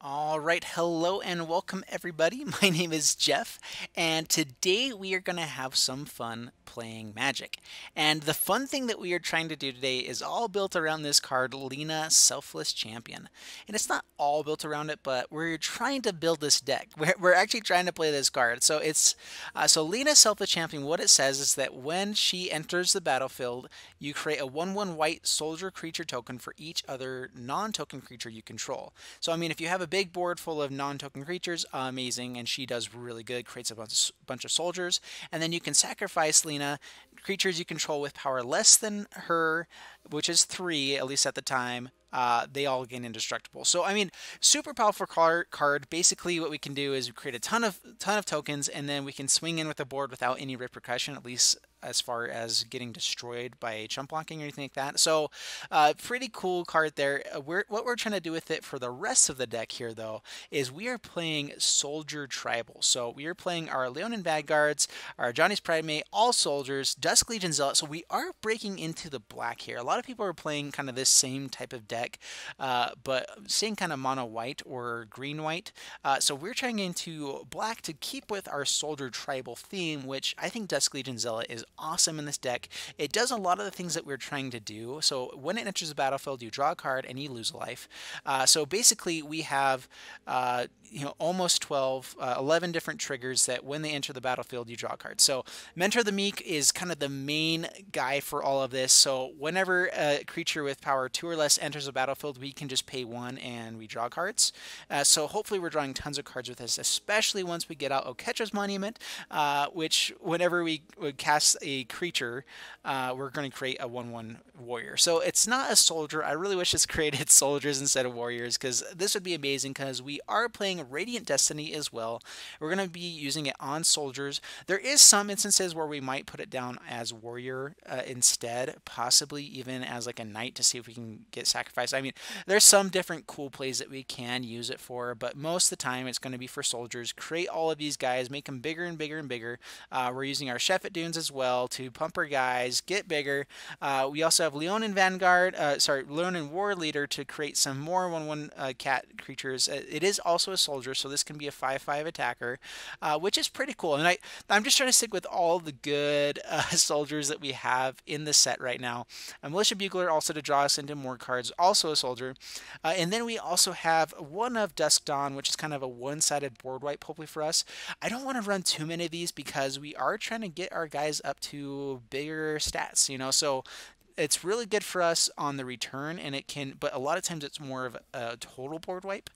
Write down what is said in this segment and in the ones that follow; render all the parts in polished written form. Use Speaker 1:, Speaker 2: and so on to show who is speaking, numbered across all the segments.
Speaker 1: All right, hello and welcome everybody. My name is Jeff, and today we are going to have some fun playing Magic. And the fun thing that we are trying to do today is all built around this card, Lena, Selfless Champion. And it's not all built around it, but we're trying to build this deck. We're actually trying to play this card. So so Lena, Selfless Champion, what it says is that when she enters the battlefield, you create a 1/1 white soldier creature token for each other non-token creature you control. So I mean, if you have a big board full of non-token creatures, amazing, and she does really good, creates a bunch of soldiers, and then you can sacrifice Lena, creatures you control with power less than her, which is 3, at least at the time. They all gain indestructible. So I mean, super powerful card. Basically, what we can do is we create a ton of tokens, and then we can swing in with the board without any repercussion, at least as far as getting destroyed by chump blocking or anything like that. So pretty cool card there. What we're trying to do with it for the rest of the deck here, though, is we are playing Soldier Tribal. So we are playing our Leonin Vanguards, our Ajani's Pridemate, all soldiers, Dusk Legion Zealot. So we are breaking into the black here. A lot of people are playing kind of this same type of deck, but same kind of mono white or green white. So we're trying into black to keep with our Soldier Tribal theme, which I think Dusk Legion Zealot is awesome in this deck. It does a lot of the things that we're trying to do. So when it enters the battlefield, you draw a card and you lose a life. So basically, we have almost 11 different triggers that when they enter the battlefield, you draw a card. So Mentor the Meek is kind of the main guy for all of this. So whenever a creature with power 2 or less enters the battlefield, we can just pay 1 and we draw cards. So hopefully we're drawing tons of cards with this, especially once we get out Oketra's Monument, which whenever we would cast a creature, we're going to create a 1/1 warrior. So it's not a soldier. I really wish this created soldiers instead of warriors, because this would be amazing, because we are playing Radiant Destiny as well. We're going to be using it on soldiers. There is some instances where we might put it down as warrior instead, possibly even as like a knight to see if we can get sacrificed. I mean, there's some different cool plays that we can use it for, but most of the time it's going to be for soldiers. Create all of these guys, make them bigger and bigger and bigger. We're using our Shefet Dunes as well to pump our guys, get bigger. We also have Leonin Vanguard, Leonin Warleader to create some more 1/1 cat creatures. It is also a soldier, so this can be a 5/5 attacker, which is pretty cool. And I'm just trying to stick with all the good soldiers that we have in the set right now. Militia Bugler also to draw us into more cards, also a soldier. And then we also have one of Dusk Dawn, which is kind of a one-sided board wipe, hopefully for us. I don't want to run too many of these because we are trying to get our guys up to bigger stats, so it's really good for us on the return, and but a lot of times it's more of a total board wipe.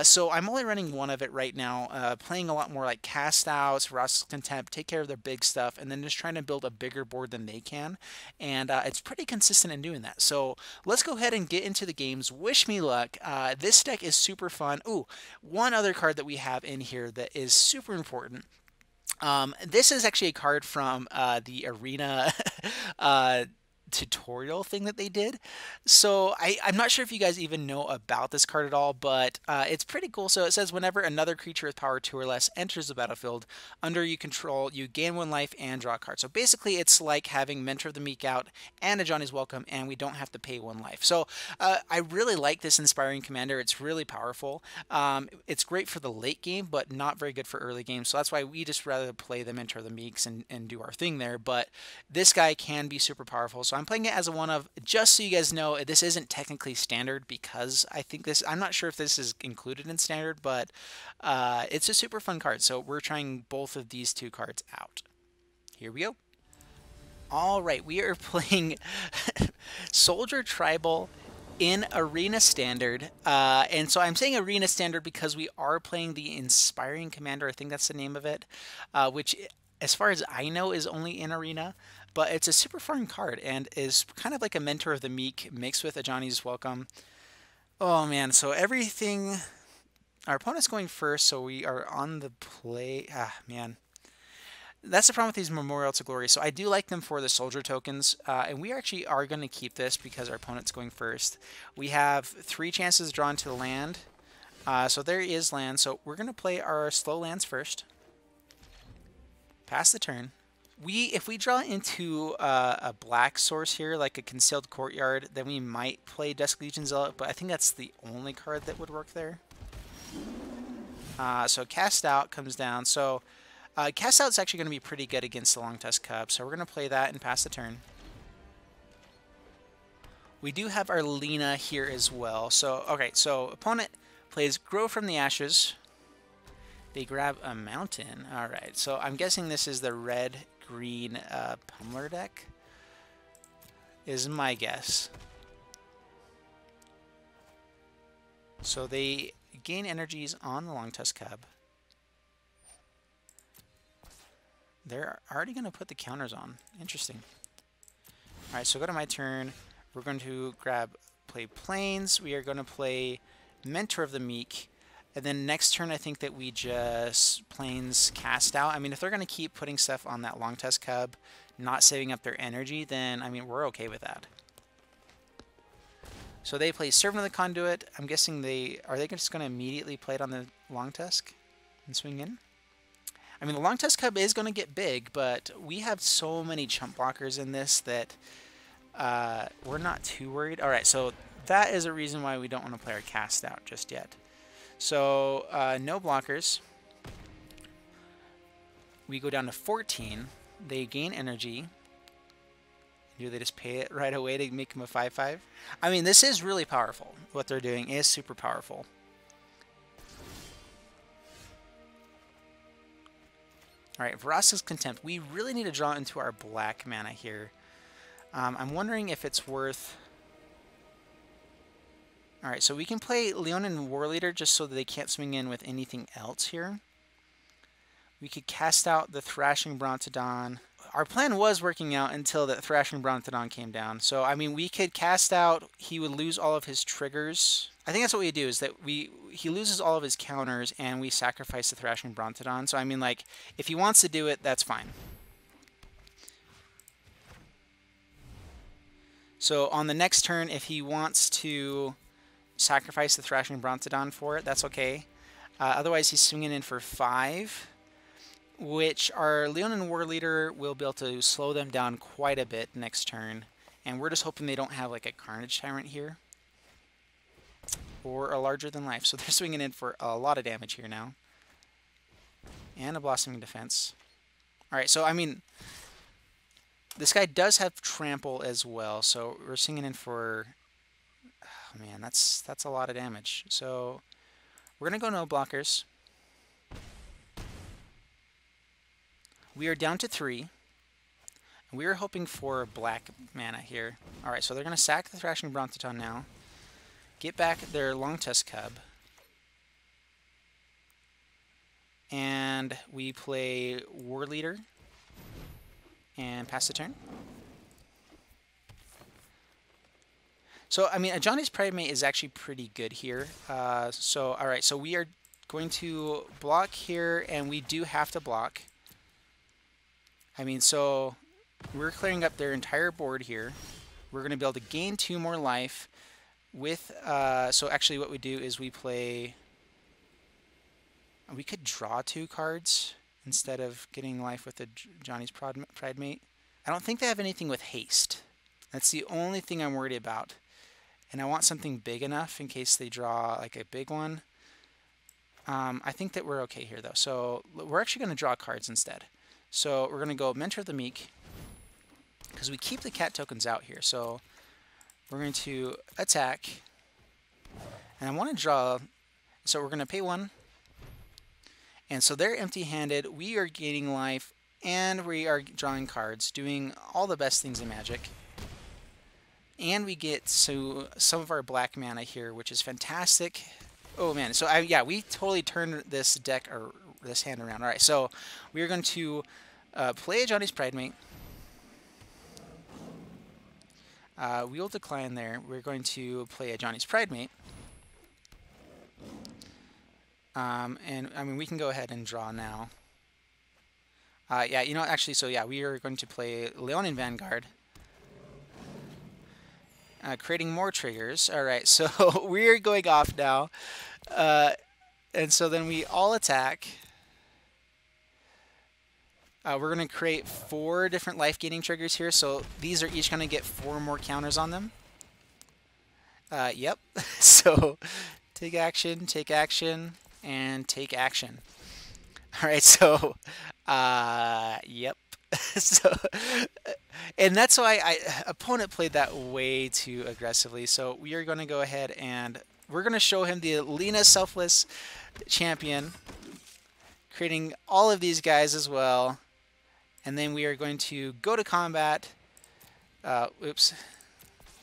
Speaker 1: So I'm only running one of it right now, playing a lot more like cast outs, Vraska's Contempt, take care of their big stuff, and then just trying to build a bigger board than they can. And it's pretty consistent in doing that. So let's go ahead and get into the games. Wish me luck. This deck is super fun. Ooh, one other card that we have in here that is super important. This is actually a card from the Arena tutorial thing that they did. So I'm not sure if you guys even know about this card at all, but it's pretty cool. So it says whenever another creature with power 2 or less enters the battlefield under you control, you gain 1 life and draw a card. So basically it's like having Mentor of the Meek out and Ajani's Welcome, and we don't have to pay 1 life. So I really like this Inspiring Commander. It's really powerful. It's great for the late game, but not very good for early game. So that's why we just rather play the Mentor of the Meeks and do our thing there. But this guy can be super powerful. So I'm playing it as a one of, just so you guys know, this isn't technically standard, because I'm not sure if this is included in standard, but it's a super fun card. So we're trying both of these 2 cards out. Here we go. All right, we are playing Soldier Tribal in Arena Standard. And so I'm saying Arena Standard because we are playing the Inspiring Commander. I think that's the name of it, which, as far as I know, is only in Arena. But it's a super fun card and is kind of like a Mentor of the Meek mixed with Ajani's Welcome. Oh man, so everything... Our opponent's going first, so we are on the play. Ah, man. That's the problem with these Memorial to Glory. So I do like them for the soldier tokens, and we actually are going to keep this because our opponent's going first. We have 3 chances drawn to the land. So there is land. So we're going to play our slow lands first. Pass the turn. If we draw into a black source here, like a Concealed Courtyard, then we might play Dusk Legion Zealot, but I think that's the only card that would work there. So Cast Out comes down. So Cast Out is actually going to be pretty good against the Long Tusk Cub. So we're going to play that and pass the turn. We do have our Lena here as well. So, okay, so opponent plays Grow from the Ashes. They grab a mountain. Alright, so I'm guessing this is the red-green Pummeler deck, is my guess. So they gain energies on the Long Tusk Cub. They're already going to put the counters on. Interesting. Alright, so go to my turn. We're going to play Plains. We are going to play Mentor of the Meek. And then next turn, I think that we just Plains Cast Out. I mean, if they're going to keep putting stuff on that Long Tusk Cub, not saving up their energy, then, I mean, we're okay with that. So they play Servant of the Conduit. I'm guessing are they just going to immediately play it on the Long Tusk and swing in? I mean, the Long Tusk Cub is going to get big, but we have so many chump blockers in this that we're not too worried. All right, so that is a reason why we don't want to play our Cast Out just yet. So no blockers. We go down to 14. They gain energy. Do they just pay it right away to make them a 5/5? I mean, this is really powerful. What they're doing is super powerful. All right, Vraska's Contempt. We really need to draw into our black mana here. I'm wondering if it's worth... All right, so we can play Leonin Warleader just so that they can't swing in with anything else here. We could cast out the Thrashing Brontodon. Our plan was working out until the Thrashing Brontodon came down. So, I mean, we could cast out, he would lose all of his triggers. I think that's what we do, is that he loses all of his counters and we sacrifice the Thrashing Brontodon. So, I mean, like, if he wants to do it, that's fine. So, on the next turn, if he wants to sacrifice the Thrashing Brontodon for it, that's okay. Otherwise, he's swinging in for 5, which our Leonin Warleader will be able to slow them down quite a bit next turn. And we're just hoping they don't have like a Carnage Tyrant here, or a Larger Than Life. So they're swinging in for a lot of damage here now. And a Blossoming Defense. Alright, so I mean, this guy does have Trample as well, so we're swinging in for... Oh man, that's a lot of damage. So we're going to go no blockers. We are down to 3. And we are hoping for black mana here. Alright, so they're going to sack the Thrashing Brontodon now. Get back their Long Tusk Cub. And we play Warleader. And pass the turn. So, I mean, Ajani's Pridemate is actually pretty good here. Alright, so we are going to block here, and we do have to block. I mean, so we're clearing up their entire board here. We're going to be able to gain 2 more life with... so actually what we do is we play... We could draw 2 cards instead of getting life with Ajani's Pridemate. I don't think they have anything with haste. That's the only thing I'm worried about. And I want something big enough in case they draw like a big one. I think that we're okay here though. So we're actually going to draw cards instead. So we're going to go Mentor of the Meek, because we keep the cat tokens out here. So we're going to attack. And I want to draw, so we're going to pay 1. And so they're empty-handed, we are gaining life, and we are drawing cards, doing all the best things in Magic. And we get some of our black mana here, which is fantastic. Oh man, so yeah, we totally turned this deck, or this hand around. Alright, so we are going to play Ajani's Pridemate. We'll decline there. We're going to play Ajani's Pridemate. And I mean, we can go ahead and draw now. Yeah, you know, actually, so yeah, we are going to play Leonin Vanguard. Creating more triggers. Alright, so we're going off now. And so then we all attack. We're going to create 4 different life-gaining triggers here, so these are each going to get 4 more counters on them. Yep. So Take action, and take action. All right, so, yep. So, and that's why opponent played that way too aggressively. So we are going to go ahead and we're going to show him the Lena Selfless Champion, creating all of these guys as well. And then we are going to go to combat. Oops.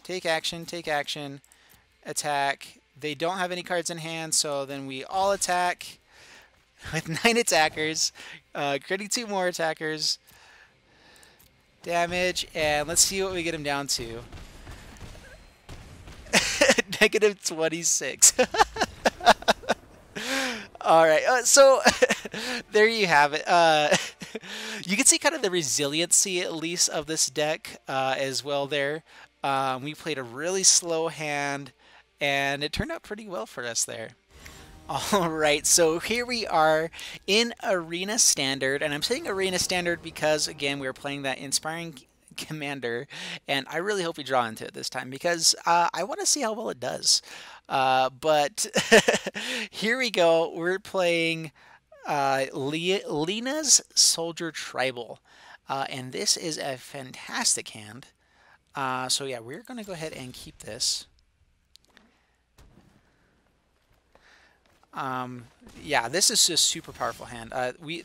Speaker 1: Take action, attack. They don't have any cards in hand, so then we all attack with 9 attackers, creating 2 more attackers. Damage, and let's see what we get him down to. Negative 26. Alright, so there you have it. You can see kind of the resiliency, at least, of this deck as well there. We played a really slow hand, and it turned out pretty well for us there. Alright, so here we are in Arena Standard, and I'm saying Arena Standard because, again, we were playing that Inspiring Commander, and I really hope we draw into it this time because I want to see how well it does. But here we go. We're playing Lena's Soldier Tribal, and this is a fantastic hand. So yeah, we're going to go ahead and keep this. Yeah, this is a super powerful hand.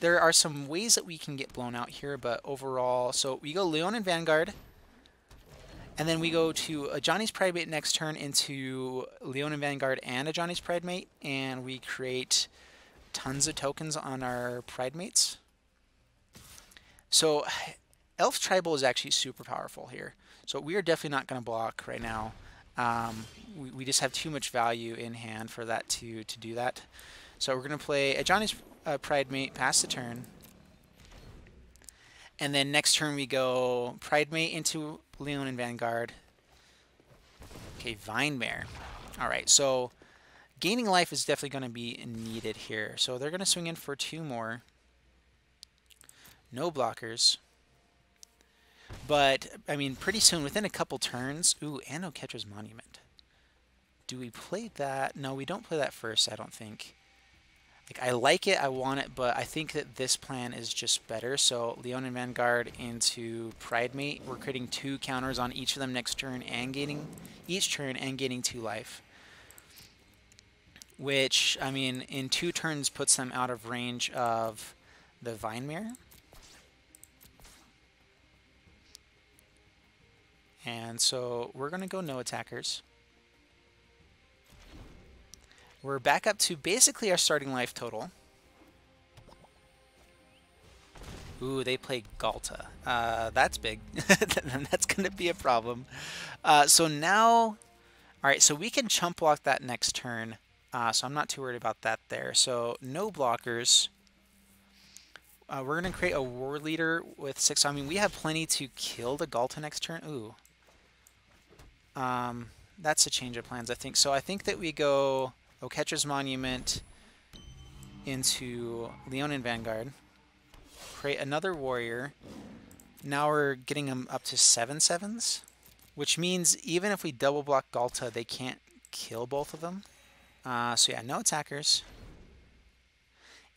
Speaker 1: There are some ways that we can get blown out here, but overall, so we go Leonin Vanguard, and then we go to Ajani's Pridemate next turn into Leonin Vanguard and Ajani's Pridemate, and we create tons of tokens on our Pridemates. So Elf Tribal is actually super powerful here. So we are definitely not going to block right now. We just have too much value in hand for that to do that. So we're going to play Ajani's Pridemate, pass the turn. And then next turn we go Pridemate into Leonin Vanguard. Okay, Vinemare. Alright, so gaining life is definitely going to be needed here. So they're going to swing in for 2 more. No blockers. But, I mean, pretty soon, within a couple turns... Ooh, and Oketra's Monument. Do we play that? No, we don't play that first, I don't think. Like, I like it, I want it, but I think that this plan is just better. So, Leonin Vanguard into Pridemate. We're creating 2 counters on each of them next turn and gaining... Each turn and gaining 2 life. Which, I mean, in 2 turns puts them out of range of the Vinemare. And so we're going to go no attackers. We're back up to basically our starting life total. Ooh, they play Galta. That's big. That's going to be a problem. So now, alright, so we can chump block that next turn. So I'm not too worried about that there. So no blockers. We're going to create a Warleader with 6. I mean, we have plenty to kill the Galta next turn. Ooh. That's a change of plans, I think. So I think that we go Oketra's Monument into Leonin Vanguard. Create another warrior. Now we're getting them up to 7/7s, which means even if we double block Galta, they can't kill both of them. So yeah, no attackers.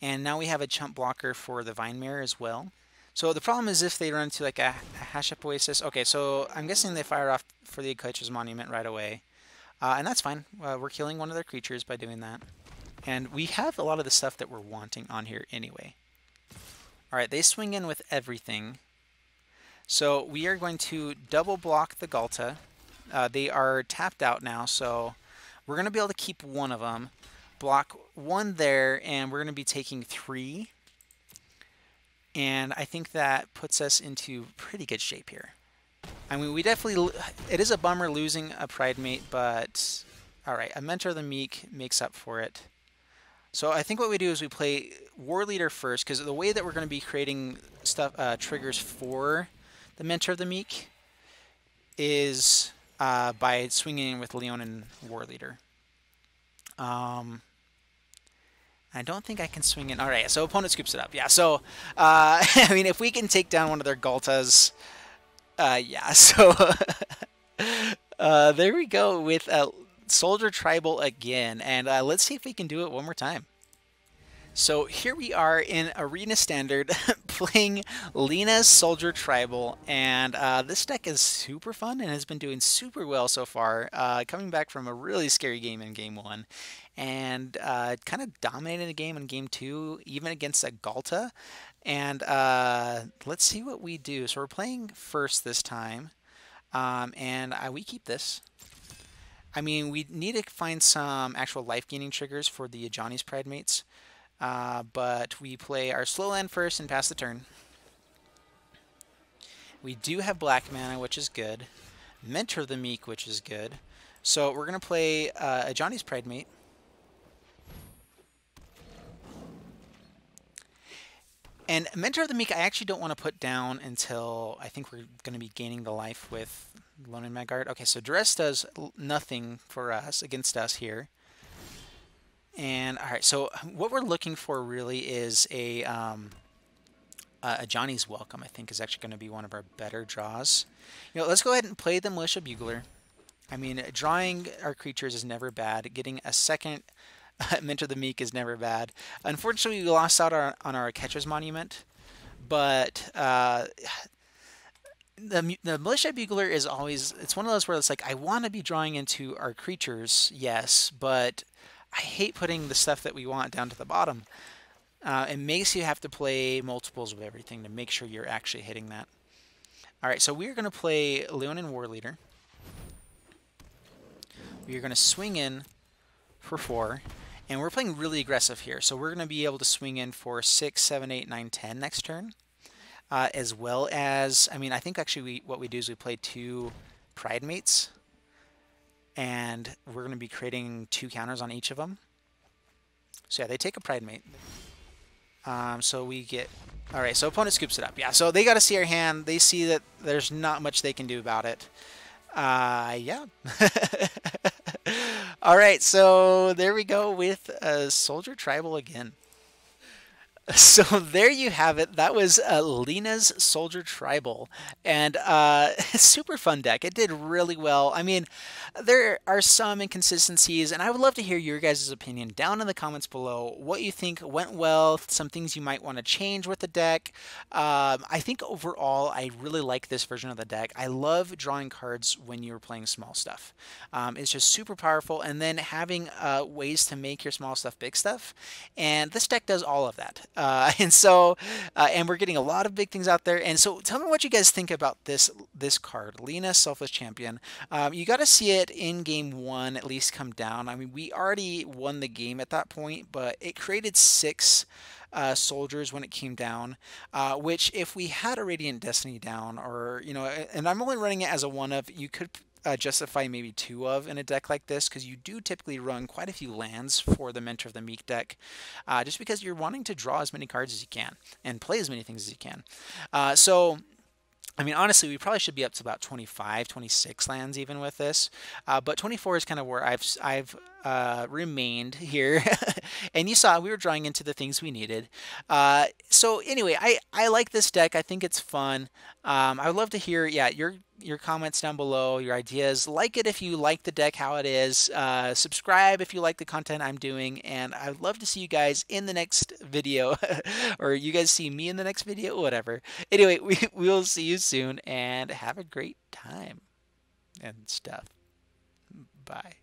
Speaker 1: And now we have a chump blocker for the Vinemare as well. So the problem is if they run into like a Hash-Up Oasis. Okay, so I'm guessing they fire off for the Oketra's Monument right away. And that's fine. We're killing one of their creatures by doing that. And we have a lot of the stuff that we're wanting on here anyway. Alright, they swing in with everything. So we are going to double block the Galta. They are tapped out now, so we're going to be able to keep one of them. Block 1 there, and we're going to be taking 3. And I think that puts us into pretty good shape here. I mean, we definitely... It is a bummer losing a Pridemate, but... Alright, a Mentor of the Meek makes up for it. So I think what we do is we play Warleader first, because the way that we're going to be creating stuff, triggers for the Mentor of the Meek is by swinging in with Leonin Warleader. I don't think I can swing in. All right, so opponent scoops it up. Yeah, so, I mean, if we can take down one of their Galtas, yeah, so there we go with Soldier Tribal again, and let's see if we can do it one more time. So here we are in Arena Standard playing Lena's Soldier Tribal, and this deck is super fun and has been doing super well so far, coming back from a really scary game in Game 1, and kind of dominated the game in Game 2, even against a Galta. And let's see what we do. So we're playing first this time, and we keep this. I mean, we need to find some actual life-gaining triggers for the Ajani's Pridemates. But we play our slow land first and pass the turn. We do have black mana, which is good. Mentor of the Meek, which is good. So we're going to play Ajani's Pridemate. And Mentor of the Meek, I actually don't want to put down until I think we're going to be gaining the life with Leonin Vanguard. Okay, so Duress does nothing for us, against us here. And all right, so what we're looking for really is a Ajani's Welcome. I think is actually going to be one of our better draws. You know, let's go ahead and play the Militia Bugler. I mean, drawing our creatures is never bad. Getting a second Mentor the Meek is never bad. Unfortunately, we lost out on our Oketra's Monument, but the Militia Bugler is always, it's one of those where it's like, I want to be drawing into our creatures, yes, but I hate putting the stuff that we want down to the bottom. It makes you have to play multiples of everything to make sure you're actually hitting that. All right, so we're going to play Leonin Warleader. We are going to swing in for 4, and we're playing really aggressive here. So we're going to be able to swing in for 6, 7, 8, 9, 10 next turn. As well as, I mean, I think actually what we do is we play 2 Pridemates. And we're going to be creating 2 counters on each of them. So yeah, they take a Pridemate. So we get... Alright, so opponent scoops it up. Yeah, so they got to see our hand. They see that there's not much they can do about it. Yeah. Alright, so there we go with Soldier Tribal again. So there you have it. That was Lena's Soldier Tribal, and super fun deck. It did really well. I mean, there are some inconsistencies, and I would love to hear your guys' opinion down in the comments below. What you think went well, some things you might want to change with the deck. I think overall, I really like this version of the deck. I love drawing cards when you're playing small stuff. It's just super powerful, and then having ways to make your small stuff big stuff, and this deck does all of that. And we're getting a lot of big things out there. And so tell me what you guys think about this card, Lena, Selfless Champion. You got to see it in game 1 at least come down. I mean, we already won the game at that point, but it created 6 soldiers when it came down, which if we had a Radiant Destiny down, or, you know, and I'm only running it as a 1 of, you could justify maybe 2 of in a deck like this, because you do typically run quite a few lands for the Mentor of the Meek deck, just because you're wanting to draw as many cards as you can and play as many things as you can. So I mean, honestly, we probably should be up to about 25, 26 lands even with this, but 24 is kind of where I've remained here. And you saw we were drawing into the things we needed. So anyway, I like this deck. I think it's fun. I would love to hear, yeah, your comments down below, your ideas. Like it if you like the deck how it is. Subscribe if you like the content I'm doing, and I would love to see you guys in the next video, or you guys see me in the next video, whatever. Anyway, we will see you soon, and have a great time and stuff. Bye.